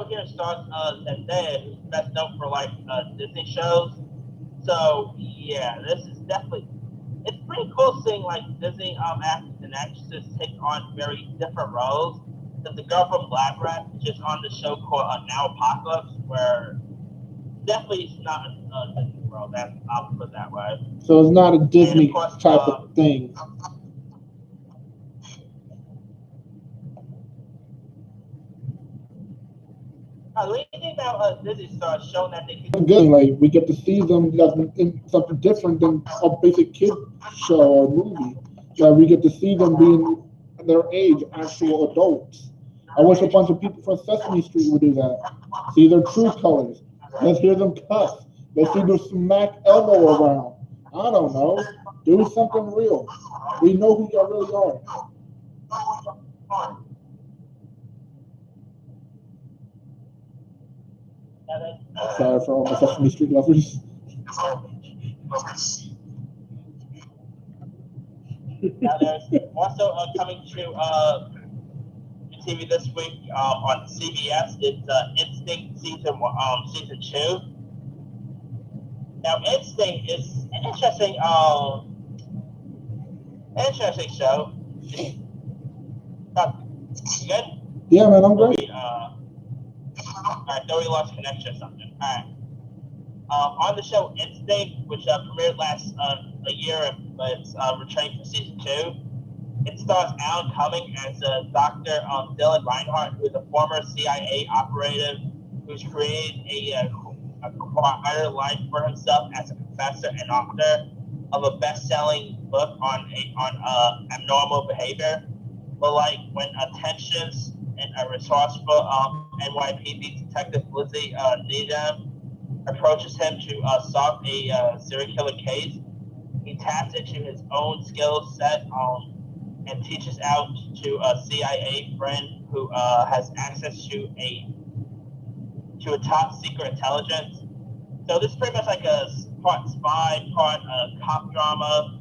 Speaker 2: show here stars Zendaya, who's best known for like Disney shows. So yeah, this is definitely it's pretty cool seeing like Disney actors and actresses take on very different roles. Because the girl from Black Rat is just on the show called Now Apocalypse, where definitely it's not a Disney world. I'll put it that way.
Speaker 1: So it's not a Disney
Speaker 2: course,
Speaker 1: type of thing.
Speaker 2: Lately now, Disney starts showing that they can.
Speaker 1: Good, like we get to see them in something different than a basic kid show or movie. Like we get to see them being their age, actual adults. I wish a bunch of people from Sesame Street would do that. See their true colors. Let's hear them cuss. Let's see them smack Elmo around. I don't know. Do something real. We know who y'all really are. Sorry for all my Sesame Street lovers.
Speaker 2: Now there's also coming to TV this week on CBS. It's Instinct season 2. Now Instinct is an interesting show. You good?
Speaker 1: Yeah, man, I'm great.
Speaker 2: Alright, we lost connection or something. Alright. On the show Instinct, which premiered last a year, but it's returning for season 2. It stars Alan Cumming as Dr. Dylan Reinhardt, who is a former CIA operative who's created a quieter life for himself as a professor and author of a best-selling book on abnormal behavior. But like when tensions and a resourceful NYPD detective Lizzie Needham approaches him to solve a serial killer case, he taps into his own skill set and teaches out to a CIA friend who has access to a top secret intelligence. So this is pretty much like a part spy, part cop drama.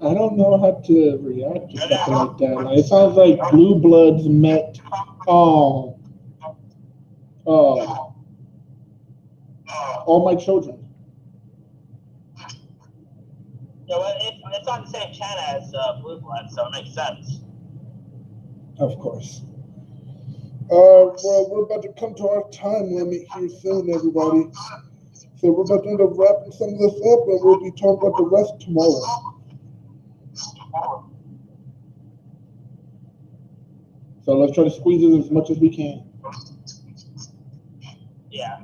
Speaker 1: I don't know how to react to something like that. Like, it sounds like Blue Bloods met All My Children.
Speaker 2: It's on the same channel as Blue Blood, so it makes sense.
Speaker 1: Of course. Well, we're about to come to our time limit here soon, everybody. So we're about to end up wrapping some of this up, and we'll be talking about the rest tomorrow. So let's try to squeeze it as much as we can.
Speaker 2: Yeah.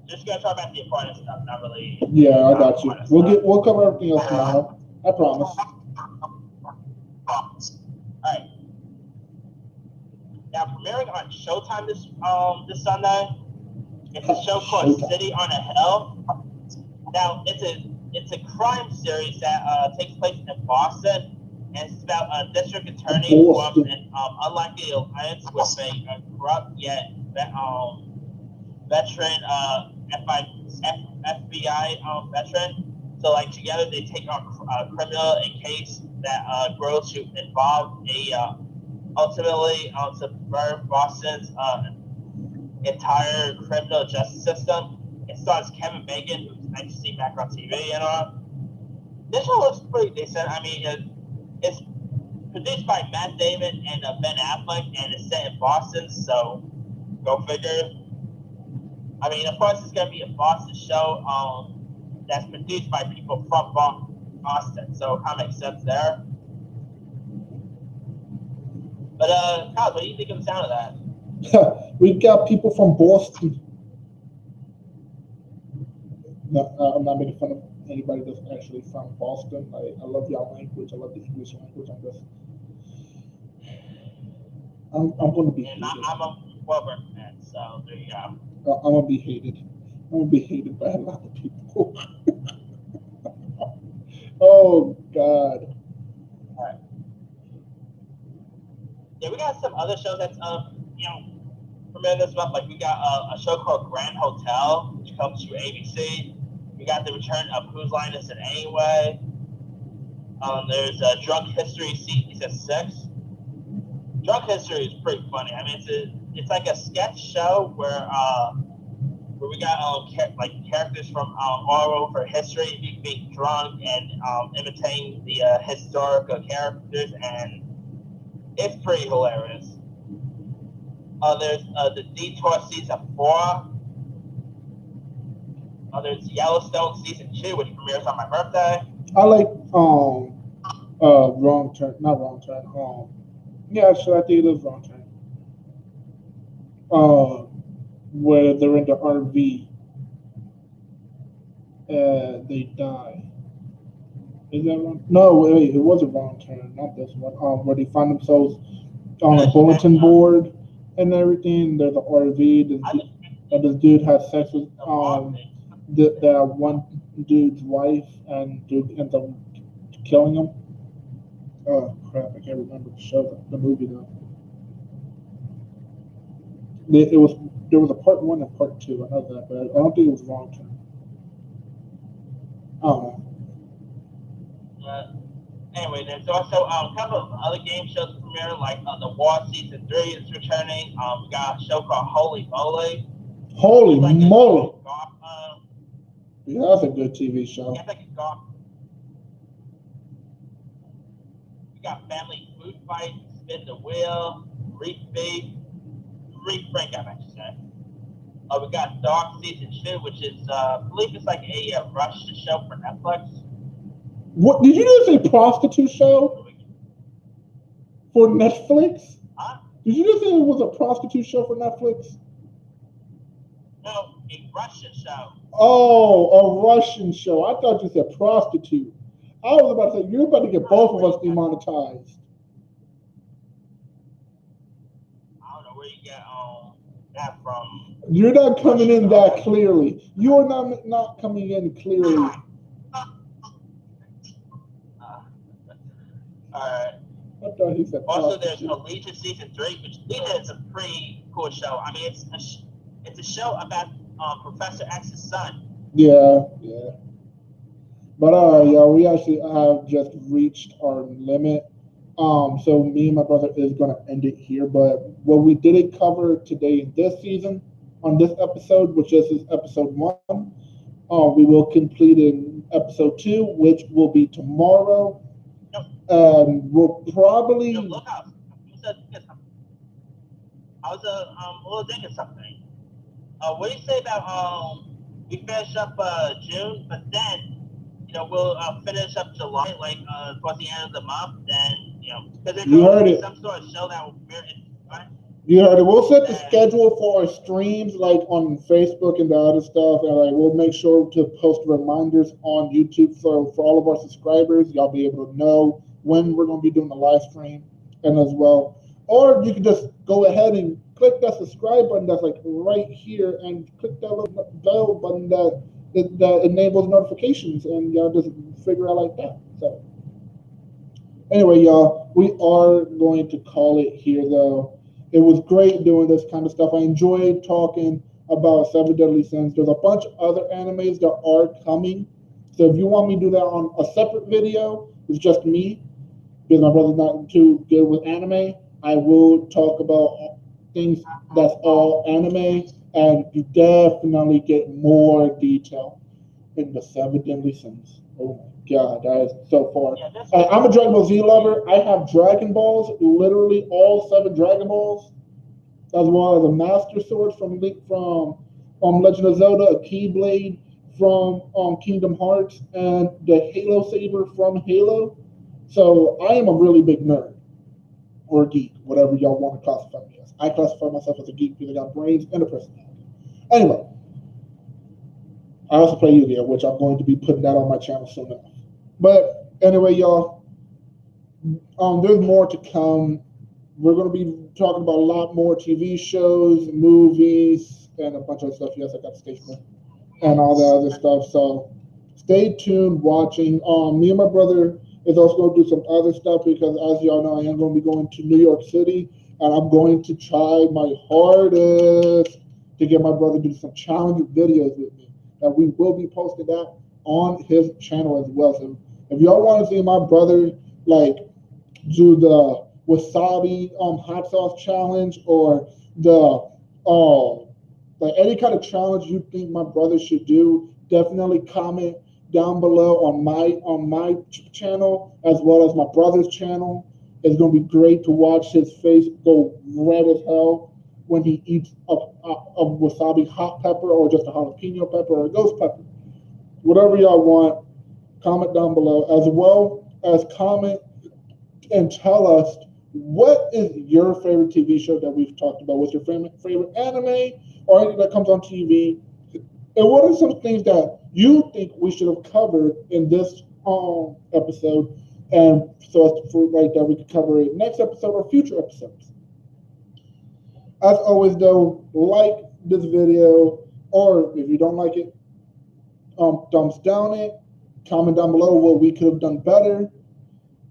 Speaker 2: Just gonna talk about the important stuff, not really.
Speaker 1: Yeah, I got you. We'll cover everything else tomorrow. I promise.
Speaker 2: Alright. Now premiering on Showtime this Sunday. It's a show called City on a Hill. Now it's a crime series that takes place in Boston, and it's about a district attorney who forms an unlikely alliance with a corrupt yet veteran FBI veteran. So like together they take on a criminal in case that grows to involve ultimately subvert Boston's entire criminal justice system. It stars Kevin Bacon, who's nice to see back on TV and all. This show looks pretty decent. I mean, it's produced by Matt Damon and Ben Affleck, and it's set in Boston, so go figure. I mean, of course, it's going to be a Boston show that's produced by people from Boston, so it kind of makes sense there. But, Kyle, what do you think of the sound of that?
Speaker 1: We got people from Boston. No, I'm not making fun of anybody that's actually from Boston. I love y'all language. I love the English language. I'm going to be hated.
Speaker 2: I'm a Wilbur fan, so there you go.
Speaker 1: I'm going to be hated. I'm going to be hated by a lot of people. Oh, God.
Speaker 2: All right. Yeah, we got some other shows that's, premiere this month. Like, we got a show called Grand Hotel, which comes to ABC. We got the return of Whose Line Is It Anyway? There's Drunk History Season 6. Drunk Drunk History is pretty funny. I mean, it's like a sketch show where we got like characters from all over history being drunk and imitating the historical characters, and it's pretty hilarious. There's the Detour season 4. There's Yellowstone season 2, which premieres on my birthday.
Speaker 1: I like Wrong Turn, not Wrong Turn. Yeah, sure, I think it is Wrong Turn. Where they're in the RV and they die. Is that wrong? No, wait, it was a Wrong Turn, not this one. Where they find themselves on a bulletin board and everything. There's an RV. And this dude has sex with that one dude's wife, and dude ends up killing him. Oh crap! I can't remember the movie though. There was a part 1 and part 2. I know that, but I don't think it was Wrong Turn. I don't know.
Speaker 2: Anyway, there's also a couple of other game shows premiering, like The War season 3 is returning. We got a show called Holy Moly.
Speaker 1: Holy moly! Yeah, that's a good TV show.
Speaker 2: Yeah, it's like a golf. We got Family Food Fight, Spin the Wheel, Reef Break, I should say. We got Dark season 2, which is I believe it's like a Russian show for Netflix.
Speaker 1: What did you just say? Prostitute show for Netflix?
Speaker 2: Huh?
Speaker 1: Did you just say it was a prostitute show for Netflix?
Speaker 2: No, a Russian show.
Speaker 1: Oh, a Russian show. I thought you said prostitute. I was about to say you're about to get both of us demonetized.
Speaker 2: I don't know where you get that from.
Speaker 1: You're not coming in that clearly. You are not coming in clearly.
Speaker 2: Alright.
Speaker 1: I thought he said
Speaker 2: also, there's
Speaker 1: prostitute.
Speaker 2: Legion season 3, which Legion is a pretty cool show. I mean, it's a show about Professor X's son.
Speaker 1: Yeah. But y'all, we actually have just reached our limit. So me and my brother is gonna end it here. But what we didn't cover today in this season, on this episode, which is episode 1, we will complete in episode 2, which will be tomorrow. We'll probably.
Speaker 2: Look out! I was thinking something. What do you say about we finish up June, but then we'll finish up July, like towards the end of the month. Then because there's some sort of show that will premiere in July.
Speaker 1: You heard it. We'll set the schedule for our streams, like on Facebook and the other stuff, and like we'll make sure to post reminders on YouTube for all of our subscribers. Y'all be able to know when we're going to be doing the live stream, and as well. Or you can just go ahead and click that subscribe button that's like right here, and click that little bell button that enables notifications, and y'all just figure out like that. So anyway, y'all, we are going to call it here though. It was great doing this kind of stuff. I enjoyed talking about Seven Deadly Sins. There's a bunch of other animes that are coming. So if you want me to do that on a separate video, it's just me, because my brother's not too good with anime, I will talk about things that's all anime, and you definitely get more detail in the Seven Deadly Sins. Oh my God, that is so far. I'm a Dragon Ball Z lover. I have Dragon Balls, literally all 7 Dragon Balls, as well as a Master Sword from Legend of Zelda, a Keyblade from Kingdom Hearts, and the Halo Saber from Halo. So I am a really big nerd, or geek, whatever y'all want to classify me as. I classify myself as a geek because I got brains and a personality. Anyway, I also play Yu-Gi-Oh!, which I'm going to be putting that on my channel soon enough. But anyway, y'all, there's more to come. We're going to be talking about a lot more TV shows, movies, and a bunch of stuff. Yes, I got Station and all that other stuff. So stay tuned watching. Me and my brother is also going to do some other stuff because, as y'all know, I am going to be going to New York City, and I'm going to try my hardest to get my brother to do some challenge videos with me. And we will be posting that on his channel as well. So if y'all want to see my brother like do the wasabi hot sauce challenge, or the like any kind of challenge you think my brother should do, definitely comment down below on my channel as well as my brother's channel. It's gonna be great to watch his face go red as hell when he eats a wasabi hot pepper, or just a jalapeno pepper, or a ghost pepper. Whatever y'all want, comment down below, as well as comment and tell us what is your favorite TV show that we've talked about. What's your favorite anime or anything that comes on TV? And what are some things that you think we should have covered in this episode? And so as for like that, we could cover it next episode or future episodes. As always, though, like this video, or if you don't like it, thumbs down it. Comment down below what we could have done better.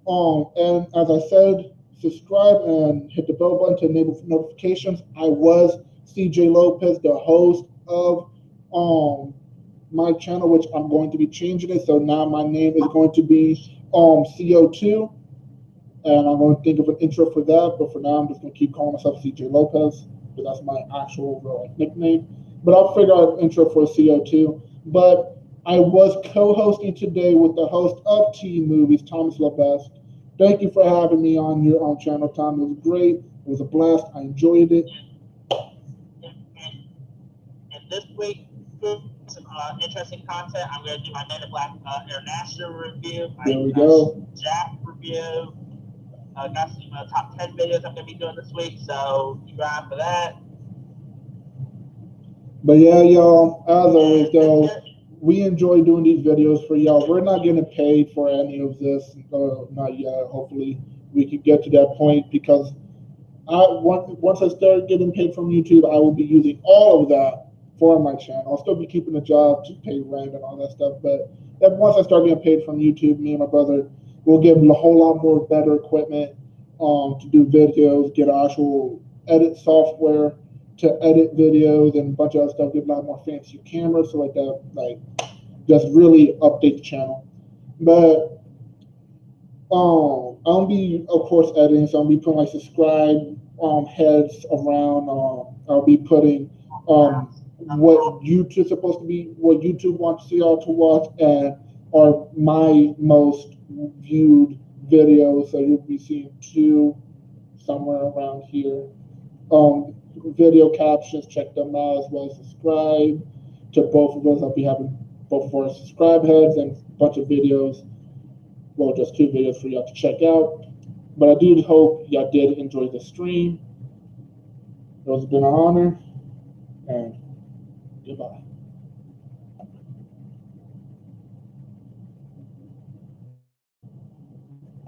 Speaker 1: And as I said, subscribe and hit the bell button to enable notifications. I was CJ Lopez, the host of my channel, which I'm going to be changing it. So now my name is going to be CO2, and I'm going to think of an intro for that. But for now, I'm just going to keep calling myself CJ Lopez, because that's my actual real nickname. But I'll figure out an intro for CO2. But I was co-hosting today with the host of Teen Movies, Thomas LaBeste. Thank you for having me on your own channel, Tom. It was great. It was a blast. I enjoyed it.
Speaker 2: And this week, some interesting content. I'm going to do my Men in Black International review.
Speaker 1: There we go.
Speaker 2: Jack review. Got some top 10 videos I'm going to be doing this week, so keep around for that.
Speaker 1: But yeah, y'all, as always, though, we enjoy doing these videos for y'all. We're not getting paid for any of this, not yet. Hopefully, we can get to that point, because once I start getting paid from YouTube, I will be using all of that for my channel. I'll still be keeping a job to pay rent and all that stuff, but then once I start getting paid from YouTube, me and my brother will get a whole lot more better equipment to do videos, get actual edit software to edit videos, and a bunch of other stuff, get a lot more fancy cameras, so like that, like just really update the channel. But I'll be, of course, editing, so I'll be putting like subscribe heads around. I'll be putting what YouTube's supposed to be, what YouTube wants to see y'all to watch, and are my most viewed videos. So you'll be seeing 2 somewhere around here. Video captions, check them out, as well as subscribe to both of us. I'll be having both of our subscribe heads and a bunch of videos. Well, just 2 videos for y'all to check out. But I do hope y'all did enjoy the stream. It has been an honor, and goodbye.